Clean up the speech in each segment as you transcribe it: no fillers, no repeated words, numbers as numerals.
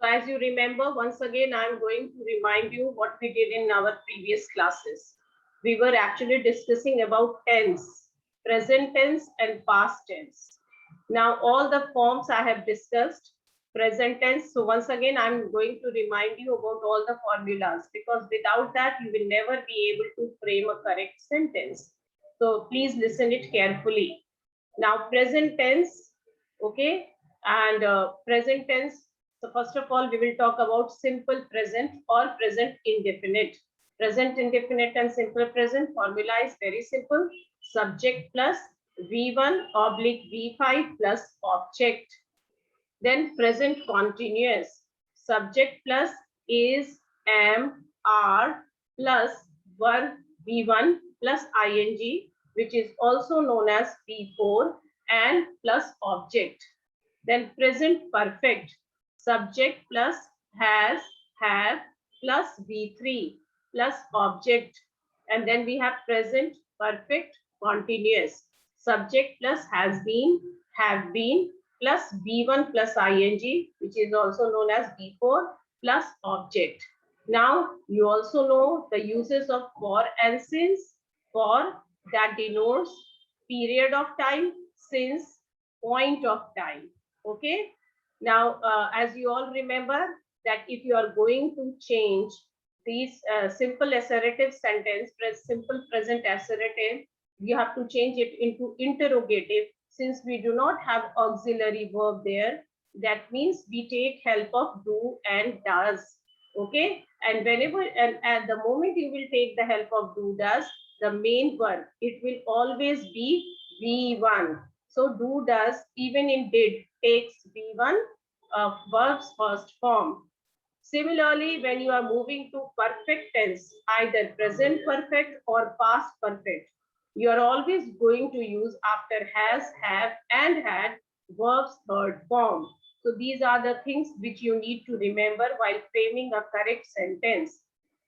So as you remember, once again, I'm going to remind you what we did in our previous classes. We were actually discussing about tense, present tense and past tense. Now, all the forms I have discussed, present tense. So once again, I'm going to remind you about all the formulas, because without that, you will never be able to frame a correct sentence. So please listen it carefully. Now, present tense, okay, and present tense. So first of all, we will talk about simple present or present indefinite. Present indefinite and simple present formula is very simple. Subject plus V1 oblique V5 plus object. Then present continuous. Subject plus is, am, are plus verb V1 plus ing, which is also known as V4, and plus object. Then present perfect. Subject plus has, have plus V3 plus object. And then we have present perfect continuous. Subject plus has been, have been plus V1 plus ing, which is also known as V4 plus object. Now, you also know the uses of for and since. For, that denotes period of time, since, point of time. Okay. Now, as you all remember, that if you are going to change these simple assertive sentence, simple present assertive, you have to change it into interrogative. Since we do not have auxiliary verb there, that means we take help of do and does. Okay. And whenever, and at the moment you will take the help of do does, the main verb, it will always be V1. So do does, even in did, takes V1 of verb's first form. Similarly, when you are moving to perfect tense, either present perfect or past perfect, you are always going to use after has, have, and had verb's third form. So these are the things which you need to remember while framing a correct sentence.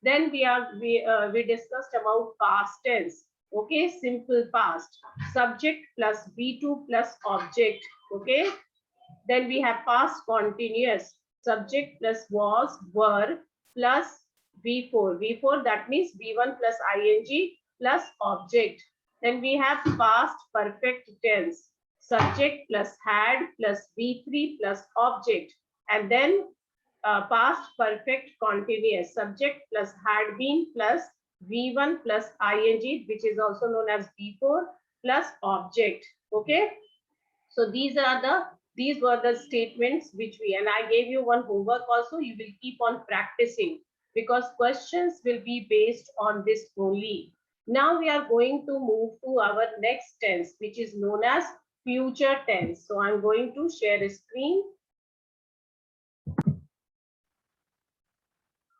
Then we discussed about past tense. Okay, simple past. Subject plus V2 plus object. Okay. Then we have past continuous. Subject plus was, were plus V4. V4, that means V1 plus ing plus object. Then we have past perfect tense. Subject plus had plus V3 plus object. And then past perfect continuous. Subject plus had been plus V1 plus ing, which is also known as V4 plus object. Okay. So these were the statements which we, and I gave you one homework also. You will keep on practicing, because questions will be based on this only. Now we are going to move to our next tense, which is known as future tense. So I'm going to share a screen.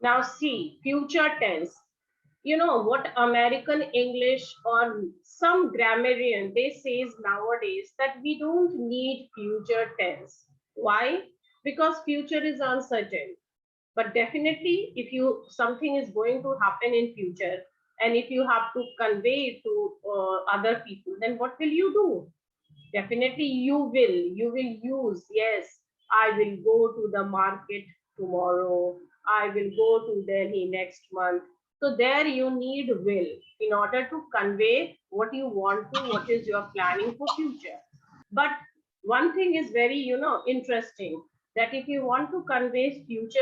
Now see, future tense. You know what American English or some grammarian, they says nowadays that we don't need future tense. Why? Because future is uncertain. But definitely, if you something is going to happen in future, and if you have to convey it to other people, then what will you do? Definitely you will use, yes, I will go to the market tomorrow, I will go to Delhi next month. So there you need will in order to convey what you want to, what is your planning for future. But one thing is very, interesting, that if you want to convey future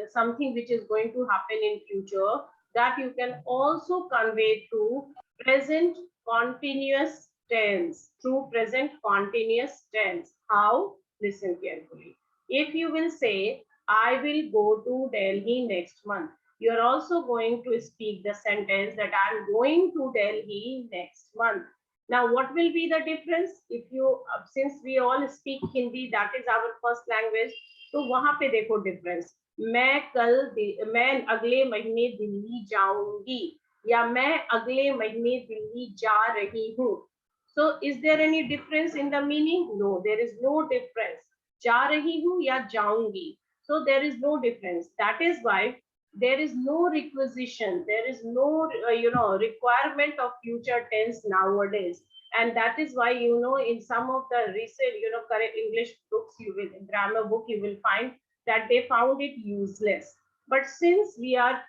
something which is going to happen in future, that you can also convey through present continuous tense, through present continuous tense. How? Listen carefully. If you will say, I will go to Delhi next month, you're also going to speak the sentence that I'm going to Delhi next month. Now, what will be the difference? If you, since we all speak Hindi, that is our first language, तो वहां पे देखो difference. मैं अगले महीने दिल्ली जाऊंगी, या मैं अगले महीने दिल्ली जा रही हूँ. So is there any difference in the meaning? No, there is no difference. जा रही हूँ या जाऊंगी. So there is no difference. That is why there is no requisition, there is no requirement of future tense nowadays. And that is why, in some of the recent, correct English books, you will, grammar book, you will find that they found it useless. But since we are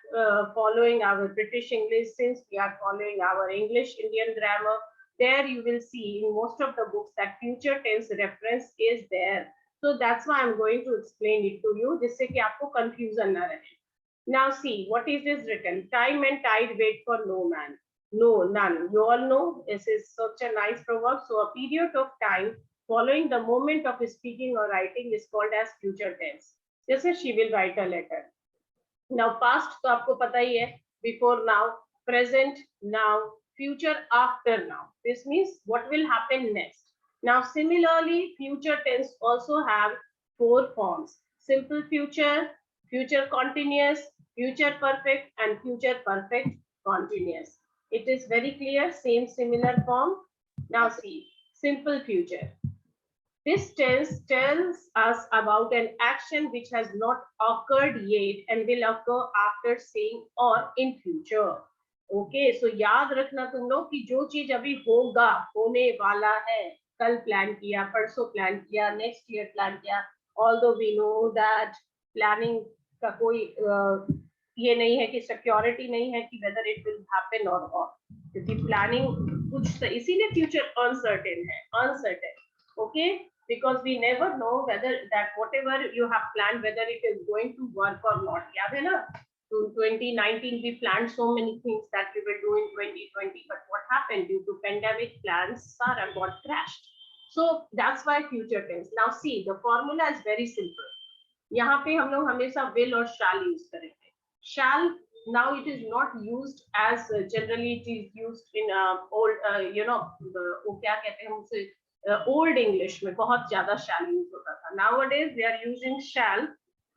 following our British English, since we are following our English Indian grammar, there you will see in most of the books that future tense reference is there. So that's why I'm going to explain it to you, जिससे कि आपको confusion ना रहे. Now see, what is this written? Time and tide wait for no man. No, none. You all know this is such a nice proverb. So a period of time following the moment of speaking or writing is called as future tense. जैसे she will write a letter. Now past तो आपको पता ही है, before now, present now, future after now. This means what will happen next. Now similarly, future tense also have 4 forms: simple future, future continuous, future perfect, and future perfect continuous. It is very clear, same similar form. Now see, simple future. This tense tells us about an action which has not occurred yet and will occur after saying or in future. Okay, so याद रखना तुम लोग कि जो चीज अभी होगा, होने वाला है, कल प्लान किया, परसों प्लान किया, नेक्स्ट ईयर प्लान किया, although we know that planning का कोई ये नहीं है कि सिक्योरिटी नहीं है कि whether it will happen or not, क्योंकि प्लानिंग कुछ इसीलिए फ्यूचर अनसर्टेन है, uncertain. Okay, because we never know whether that whatever you have planned, whether it is going to work or not. याद है ना, to 2019 we planned so many things that we will do in 2020, but what happened due to pandemic, plans Sarah got crashed. So that's why future tense. Now see, the formula is very simple. यहाँ पे हम लोग हमेशा will और shall use करेंगे. Shall now it is not used as generally it is used in old वो क्या कहते हैं उसे old English में बहुत ज्यादा shall use होता था. Nowadays we are using shall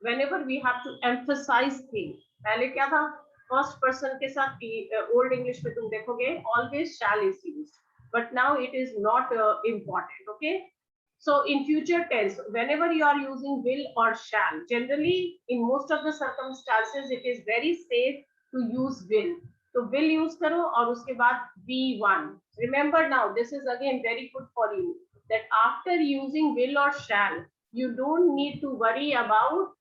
whenever we have to emphasize things. पहले क्या था, first person के साथ old English में तुम देखोगे always shall is used, but now it is not important. Okay, so in future tense, whenever you are using will or shall, generally in most of the circumstances it is very safe to use will. तो will use करो और उसके बाद be1. Remember now, this is again very good for you, that after using will or shall, you don't need to worry about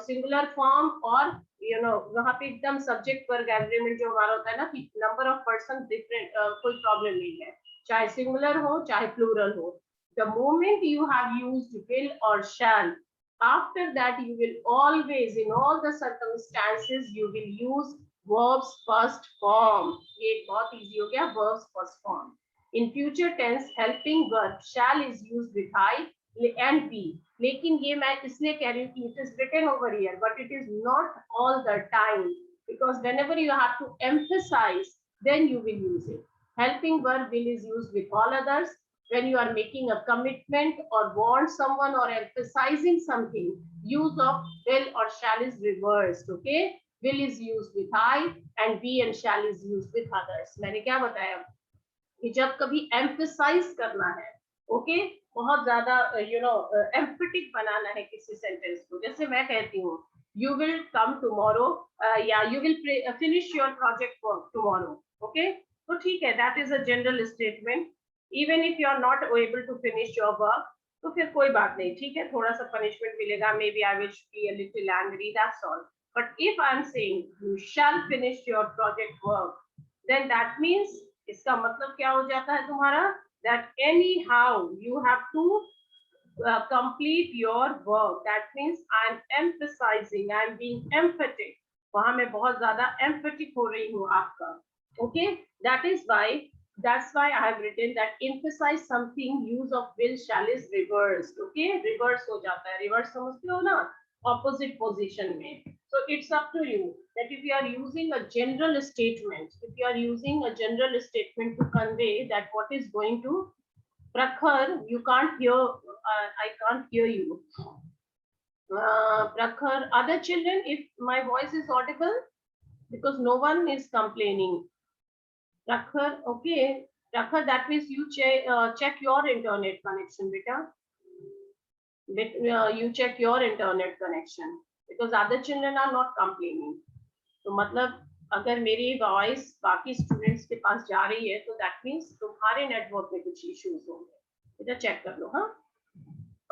singular form or वहाँ पे एकदम subject verb agreement जो हमारा होता है ना कि number of person different, कोई problem नहीं है, चाहे singular हो चाहे plural हो. The moment you have used will or shall, after that you will always, in all the circumstances, you will use verbs first form. ये बहुत easy हो गया, verbs first form. In future tense, helping verb shall is used with I and be. लेकिन ये मैं इसलिए कह रही हूँ कि it is written over here, but it is not all the time, because whenever you have to emphasize, then you will use it. Helping verb will is used with all others. When you are making a commitment or want someone or emphasizing something, use of will or shall is reversed. Okay, will is used with I and be and shall is used with others. मैंने क्या बताया कि जब कभी emphasize करना है, okay, बहुत ज्यादा emphatic बनाना है किसी sentence को, जैसे मैं कहती हूँ you will come tomorrow, you will finish your project work tomorrow. Okay, तो ठीक है, that is a general statement. Even if you are not able to finish your work, तो फिर कोई बात नहीं, ठीक है, थोड़ा सा punishment मिलेगा, maybe I will be a little angry, that's all. But if I am saying you shall finish your project work, then that means इसका मतलब क्या हो जाता है तुम्हारा, that anyhow you have to complete your work. That means I am emphasizing, I am being emphatic. वहाँ मैं बहुत ज़्यादा emphatic हो रही हूँ आपका. Okay, that's why I have written that emphasize something, use of will shall is reversed. Okay, reverse हो जाता है, reverse समझते हो ना, opposite position में. So it's up to you that if you are using a general statement, to convey that what is going to Prakhar, you can't hear, I can't hear you. Prakhar, other children, if my voice is audible, because no one is complaining. Prakhar, okay. Prakhar, that means you check your internet connection, beta. You check your internet connection, because other children are not complaining. तो मतलब अगर मेरी voice बाकी students के पास जा रही है, तो दैट मीन्स तुम्हारे नेटवर्क में कुछ इश्यूज होंगे. बेटा चेक कर लो. हाँ,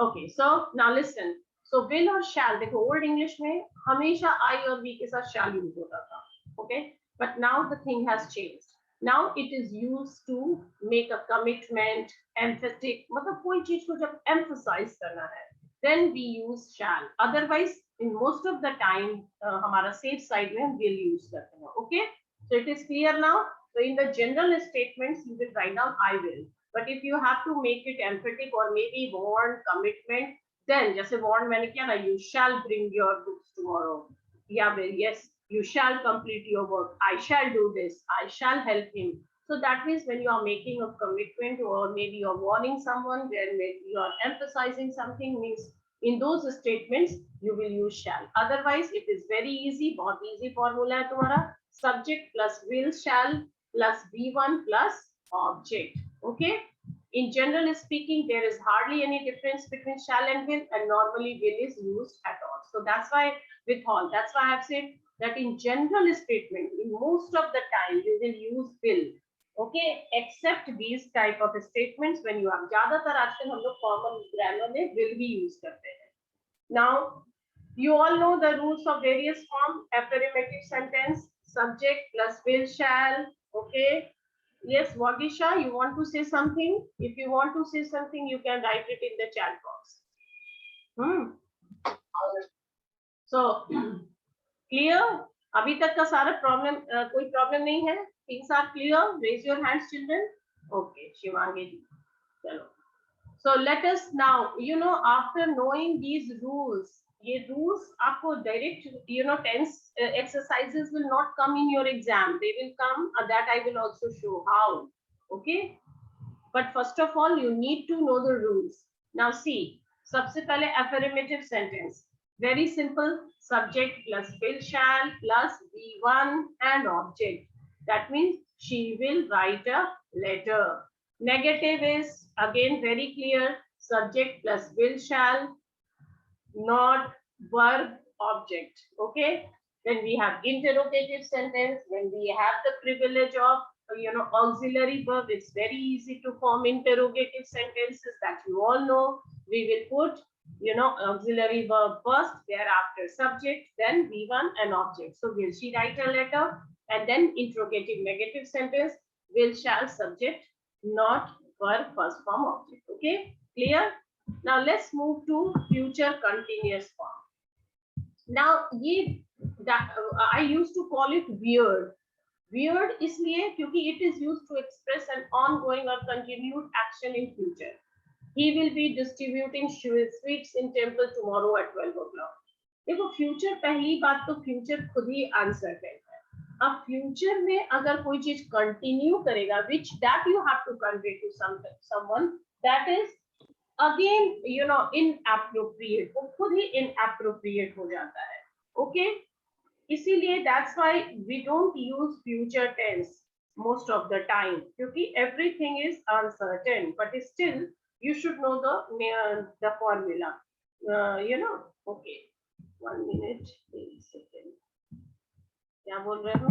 okay, so now listen. So will और shall, देखो old English में हमेशा I और we के साथ shall use होता था, okay? But now the thing has changed. Now it is used to make a commitment, emphatic, मतलब कोई चीज को जब emphasize करना है, then we use shall. Otherwise, in most of the time, हमारा safe side में will use करते हैं, okay? So it is clear now. So in the general statements, you will write down I will. But if you have to make it emphatic or maybe warn, commitment, then जैसे warn मैंने किया ना, you shall bring your books tomorrow. Yeah, yes, you shall complete your work. I shall do this. I shall help him. So that means when you are making a commitment or maybe you're warning someone, then maybe you are emphasizing something, means in those statements you will use shall. Otherwise, it is very easy. बहुत easy formula है तुम्हारा. Subject plus will shall plus V1 plus object. Okay. In general speaking, there is hardly any difference between shall and will, and normally will is used at all. So that's why with all, that's why I've said that in general statement, in most of the time, you will use will. Okay, except these type of statements when you have ज़्यादातर आजकल हम लोग common grammar में will भी use करते हैं. Now, you all know the rules of various form. Affirmative sentence, subject plus will shall. Okay. Yes, Wagisha, you want to say something? If you want to say something, you can write it in the chat box. So, clear? अभी तक का सारा problem, कोई problem नहीं है? Things are clear? Raise your hands, children. Okay, Shivangi ji. चलो. So let us now, after knowing these rules, ये rules आपको direct, tense exercises will not come in your exam. They will come, that I will also show how. Okay. But first of all, you need to know the rules. Now see, सबसे पहले affirmative sentence. Very simple. Subject plus will shall plus V1 and object. That means she will write a letter. Negative is again very clear. Subject plus will shall, not verb object. Okay. Then we have interrogative sentence. When we have the privilege of auxiliary verb, it's very easy to form interrogative sentences that you all know. We will put auxiliary verb first, thereafter subject, then V1 and object. So will she write a letter? And then interrogative negative sentence, will shall subject, not verb first form object. Okay, clear? Now let's move to future continuous form. Now I used to call it weird. Weird इसलिए क्योंकि it is used to express an ongoing or continued action in future. He will be distributing sweets in temple tomorrow at 12 o'clock. देखो future पहली बात तो future खुद ही uncertain है. अब future में अगर कोई चीज continue करेगा, which that you have to convey to someone, that is again inappropriate. वो खुद ही inappropriate हो जाता है. Okay. इसीलिए that's why we don't use future tense most of the time, क्योंकि everything is uncertain, but still you should know the formula. Okay, 1 minute, 1 second. क्या बोल रहे हो?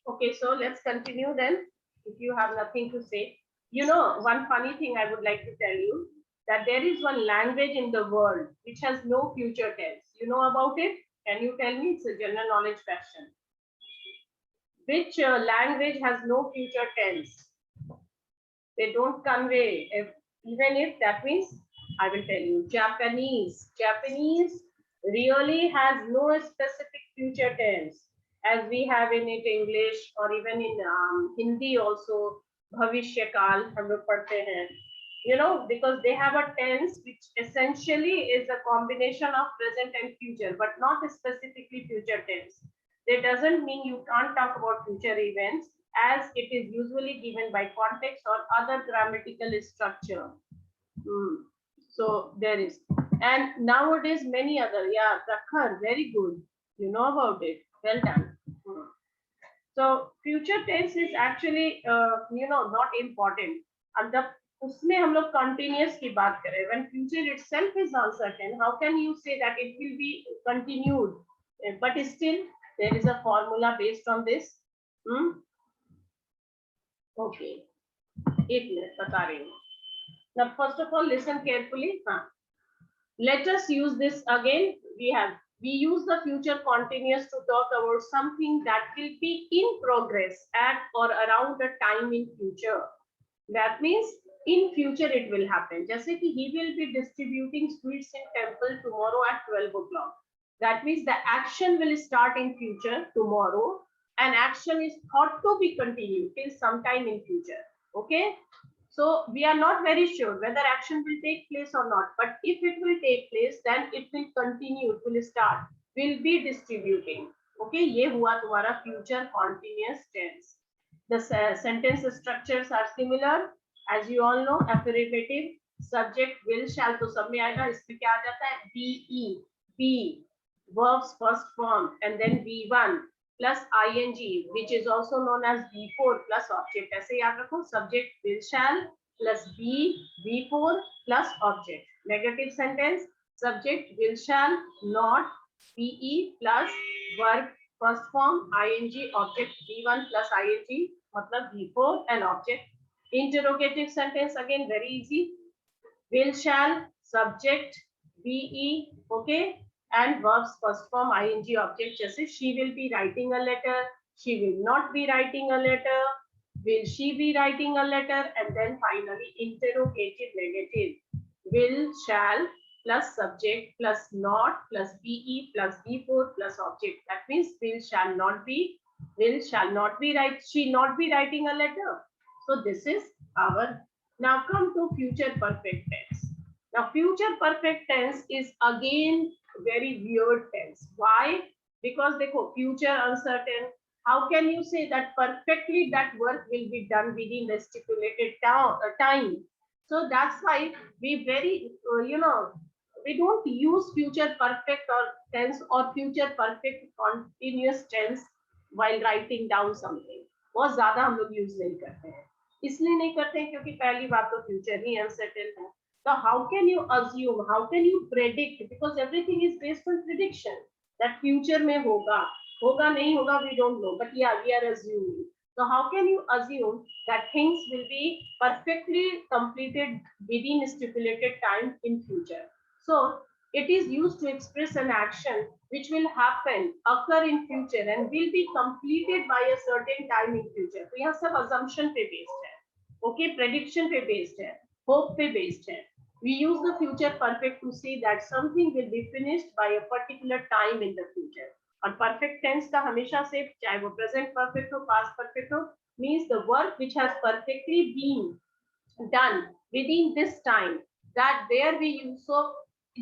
Okay, so let's continue then. If you have nothing to say, one funny thing I would like to tell you, that there is one language in the world which has no future tense. You know about it? Can you tell me? It's a general knowledge question. Which language has no future tense? They don't convey, even if that means, I will tell you, Japanese. Japanese really has no specific future tense, as we have in it English or even in Hindi also. Bhavishyakal हम लोग पढ़ते हैं. Because they have a tense which essentially is a combination of present and future, but not specifically future tense. That doesn't mean you can't talk about future events, as it is usually given by context or other grammatical structure. So there is, and nowadays many other, Prakhar, very good. You know about it. Well done. So future tense is actually, not important. And the उसमें हम लोग continuous की बात करें. When future itself is uncertain, how can you say that it will be continued? But still, there is a formula based on this. Okay. एक minute बता रही हूँ. Now, first of all, listen carefully. Let us use this again. We use the future continuous to talk about something that will be in progress at or around a time in future. That means in future it will happen. जैसे कि he will be distributing sweets in temple tomorrow at 12 o'clock. That means the action will start in future tomorrow, and action is thought to be continued till sometime in future. Okay. So we are not very sure whether action will take place or not. But if it will take place, then it will continue, it will start, will be distributing. Okay, ये हुआ तुम्हारा future continuous tense. The sentence structures are similar. As you all know, affirmative, subject, will, shall, तो सब में आएगा. इसमें क्या आ जाता है? be, be, verbs first form, and then v1 plus ing, which is also known as v4 plus object. ऐसे याद रखो, subject, will, shall plus be, v4 plus object. Negative sentence, subject, will, shall, not, be plus verb first form, ing, object, v1 plus ing, matlab v4 and object. Interrogative sentence, again very easy, will, shall, subject, be, okay, and verbs first form, ing, object. जैसे she will be writing a letter, she will not be writing a letter, will she be writing a letter, and then finally interrogative negative, will, shall plus subject plus not plus be plus v4 plus object. That means will, shall not be she not be writing a letter. So this is our. Now come to future perfect tense. Now future perfect tense is again very weird tense. Why? Because देखो, future uncertain. How can you say that perfectly that work will be done within the stipulated time? So that's why we very we don't use future perfect or tense or future perfect continuous tense while writing down something. बहुत ज्यादा हम लोग use नहीं करते हैं. इसलिए नहीं करते हैं क्योंकि पहली बात तो फ्यूचर ही अनसर्टेन है. So how can you assume, how can you predict, because everything is based on prediction, that future में होगा नहीं होगा, we don't know, but yeah, we are assuming. So how can you assume that things will be perfectly completed within stipulated time in future? So it is used to express an action which will occur in future and will be completed by a certain time in future. तो यहाँ सब assumption पे based है, okay, prediction पे based है, hope पे based है. We use the future perfect to say that something will be finished by a particular time in the future. और perfect tense का हमेशा से, चाहे वो present perfect हो, past perfect हो, means the work which has perfectly been done within this time, that there we use. So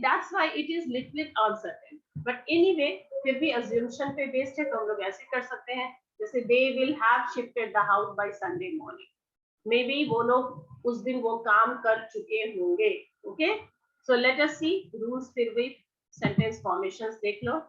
that's why it is little bit uncertain. But anyway, फिर भी assumption पे based है, तो हम लोग ऐसे कर सकते हैं, जैसे they will have shifted the house by Sunday morning. Maybe वो लोग उस दिन वो काम कर चुके होंगे. Okay, so let us see rules. फिर भी sentence formations देख लो.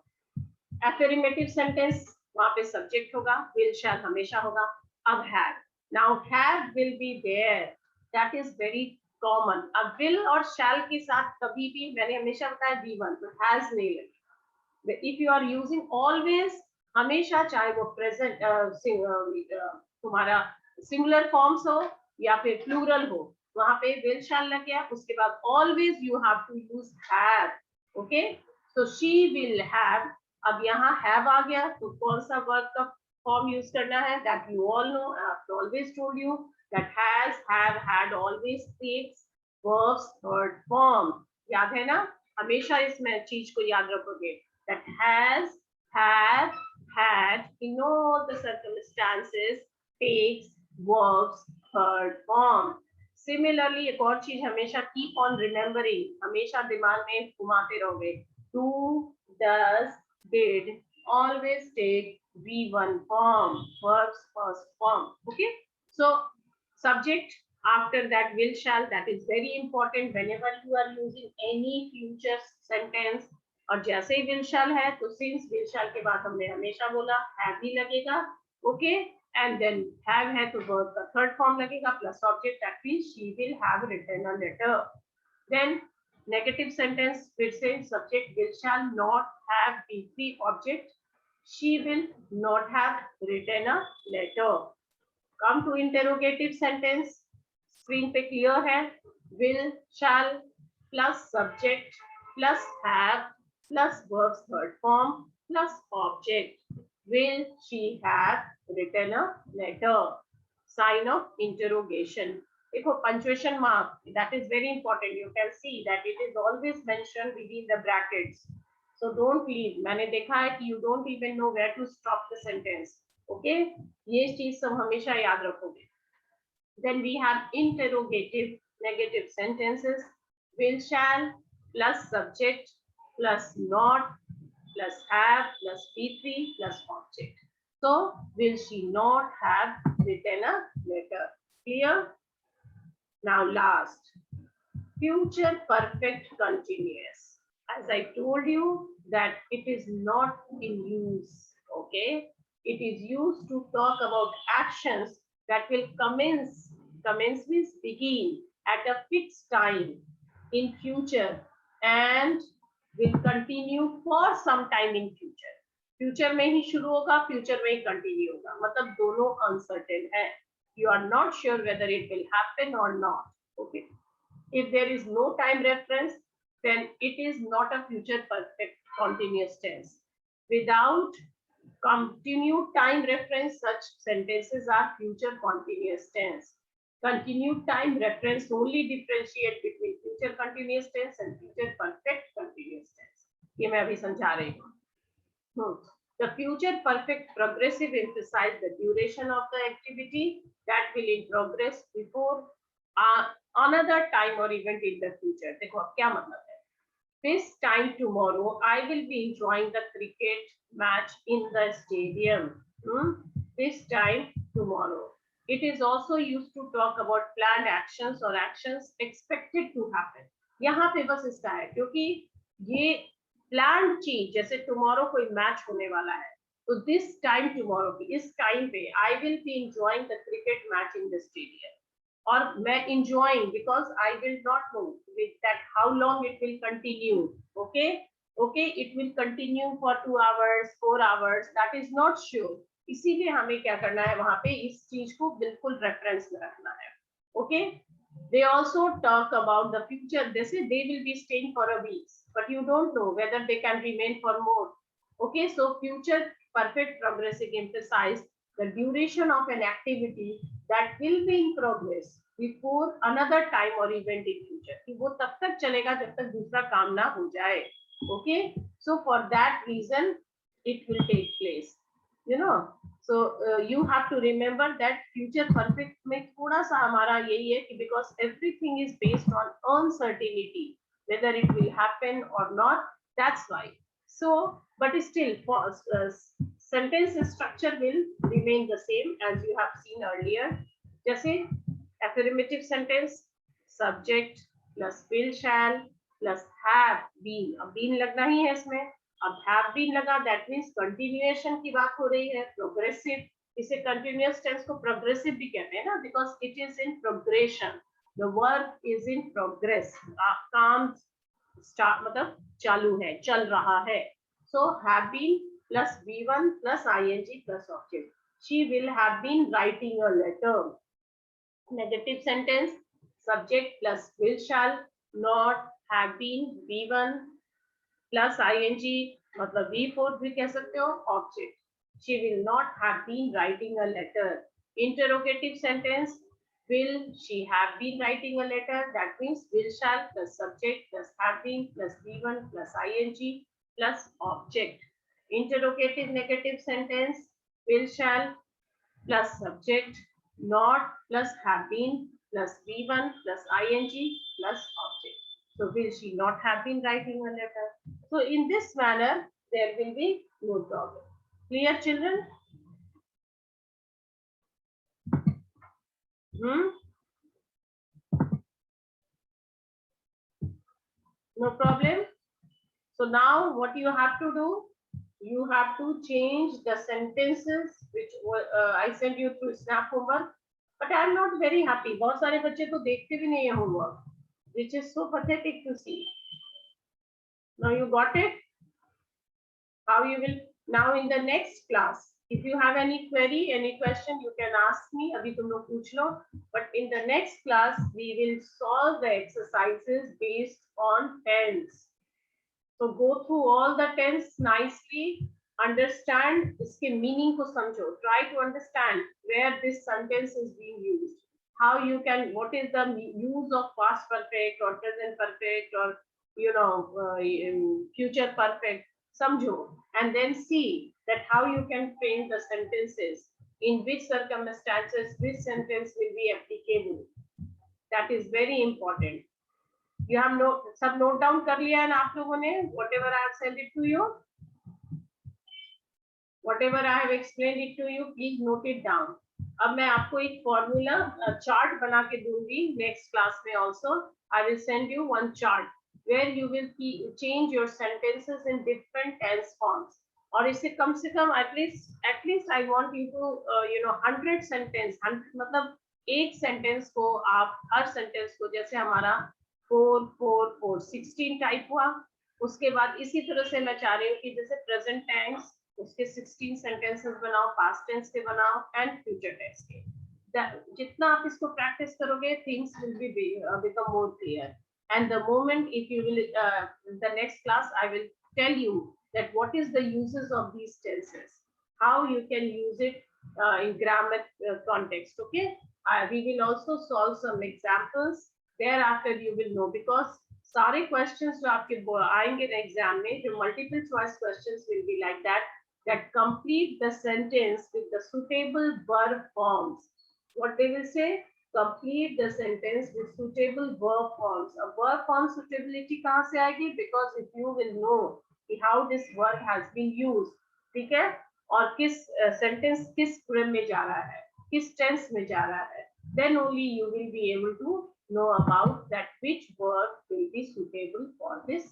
Affirmative sentence, वहाँ पे subject होगा, will, shall हमेशा होगा. अब have, now have will be there, that is very common. अब will और shall के साथ कभी भी मैंने हमेशा बताया v1 तो has नहीं लगेगा. If you are using always, हमेशा चाहे वो present तुम्हारा singular forms हो या फिर plural हो, वहाँ पे will, shall लग गया, उसके बाद always you have to use have. Okay, so she will have. अब यहाँ have आ गया, तो कौन सा वर्ब का फॉर्म यूज करना है? That you all know. I have always told you that has, have, had always takes verbs third form. याद है ना? हमेशा इस चीज को याद रखोगे. That has, have, had in all the circumstances takes verbs third form. Similarly, एक और चीज हमेशा keep on remembering, हमेशा दिमाग में घुमाते रहोगे. Do, does, did always take v1 form, verbs first form. Okay, so subject, after that will, shall. That is very important whenever you are using any future sentence. और जैसे ही will, shall है, तो since will, shall के बाद हमने हमेशा बोला have ही लगेगा. Okay, and then have है तो verb का third form लगेगा plus object, that means she will have written a letter. Then negative sentence, फिर से subject will, shall not have be object, she will not have written a letter. Come to interrogative sentence, screen पे clear है, will, shall plus subject plus have plus verb's third form plus object. Will she have written a letter? Sign of interrogation. देखो punctuation mark, that is very important. You can see that it is always mentioned within the brackets. So don't leave. मैंने देखा है कि you don't even know where to stop the sentence. Okay? ये चीज सब हमेशा याद रखोगे. Then we have interrogative negative sentences. Will, shall plus subject plus not plus have plus be3 plus object. So will she not have written a letter? Clear? Now last, future perfect continuous. As I told you that it is not in use. Okay, it is used to talk about actions that will commence means begin at a fixed time in future and will continue for some time in future. Future में ही शुरू होगा, future में ही continue होगा, मतलब दोनों uncertain है. You are not sure whether it will happen or not. Okay. If there is no time reference, then it is not a future perfect continuous tense. Without continued time reference, such sentences are future continuous tense. Continued time reference only differentiate between future continuous tense and future perfect continuous tense. ये मैं अभी समझा रही हूँ. The future perfect progressive emphasize the duration of the activity that will in progress before another time or event in the future. देखो अब क्या मतलब है? This time tomorrow I will be enjoying the cricket match in the stadium. This time tomorrow. It is also used to talk about planned actions or actions expected to happen. यहाँ पे बस इसका है क्योंकि ये प्लान चीज, जैसे tomorrow कोई मैच होने वाला है, तो दिस टाइम टुमारो की इस टाइम पे I will be enjoying the cricket match in the stadium. और मैं enjoying because I will not know with that how long it will continue. Okay, it will continue for 2 hours, 4 hours, that is not sure. इसीलिए हमें क्या करना है, वहां पे इस चीज को बिल्कुल रेफरेंस में रखना है. Okay, they also talk about the future. They say they will be staying for a week, but you don't know whether they can remain for more. Okay, so future perfect progressive emphasize the duration of an activity that will be in progress before another time or event in future. कि वो तब तक चलेगा जब तक दूसरा काम ना हो जाए. Okay, so for that reason it will take place. You know, so you have to remember that future perfect में थोड़ा सा हमारा यही है कि because everything is based on uncertainty whether it will happen or not. That's why. So, but still, for sentence structure will remain the same as you have seen earlier. जैसे affirmative sentence, subject plus will, shall plus have been. अब been लगना ही है इसमें. अब have been लगा, that means continuation की बात हो रही है. Progressive, इसे continuous tense को progressive भी कहते हैं ना, because it is in progression. The work is in progress. काम start मतलब चालू है, चल रहा है. So have been plus V1 plus ing plus object. She will have been writing a letter. Negative sentence, subject plus will, shall not have been V1 plus ing मतलब V4 भी कह सकते हो, object. She will not have been writing a letter. Interrogative sentence, will she have been writing a letter? That means will, shall plus subject plus have been plus V1 plus ing plus object. Interrogative negative sentence, will, shall plus subject, not plus have been plus V1 plus ing plus object. So will she not have been writing a letter? So in this manner, there will be no problem. Clear, children? No problem. So now what you have to do, you have to change the sentences which I sent you through snap homework. But I am not very happy. बहुत सारे बच्चे तो देखते भी नहीं है homework, which is so pathetic to see. Now you got it? How you will now in the next class. If you have any query, any question, you can ask me. अभी तुम लोग पूछ लो. But in the next class, we will solve the exercises based on tense. So go through all the tense nicely, understand इसके meaning को समझो, try to understand where this sentence is being used, how you can, what is the use of past perfect or present perfect or future perfect, समझो, and then see that how you can frame the sentences, in which circumstances which sentence will be applicable. That is very important. You have सब note down कर लिया है ना आप लोगों ने? Whatever I have sent it to you, whatever I have explained it to you, please note it down. अब मैं आपको एक फॉर्मूला चार्ट बना के दूंगी नेक्स्ट क्लास में. Also I will send you one chart where you will change your sentences in different tense forms. और इसे कम से कम at least I want you to 100 sentence, 100 मतलब एक सेंटेंस को आप हर सेंटेंस को, जैसे हमारा 4 4 4 16 टाइप हुआ, उसके बाद इसी तरह से मैं चाह रही हूँ कि जैसे प्रेजेंट टेंस उसके 16 सेंटेंसेस बनाओ, पास्ट टेंस के बनाओ एंड फ्यूचर टेंस के. जितना आप इसको प्रैक्टिस करोगे, things will be become more clear. And the moment if you will the next class I will tell you that what is the uses of these tenses, how you can use it in grammar context. Okay, we will also solve some examples. Thereafter you will know, because सारे questions जो आपके आएंगे ना exam में, जो multiple choice questions will be like that complete the sentence with the suitable verb forms. What they will say, complete the sentence with suitable verb forms. A verb form suitability कहाँ से आएगी? Because if you will know how this word has been used, ठीक है, और किस sentence किस frame में जा रहा है, किस टेंस में जा रहा है, then only you will be able to know about that which word will be suitable for this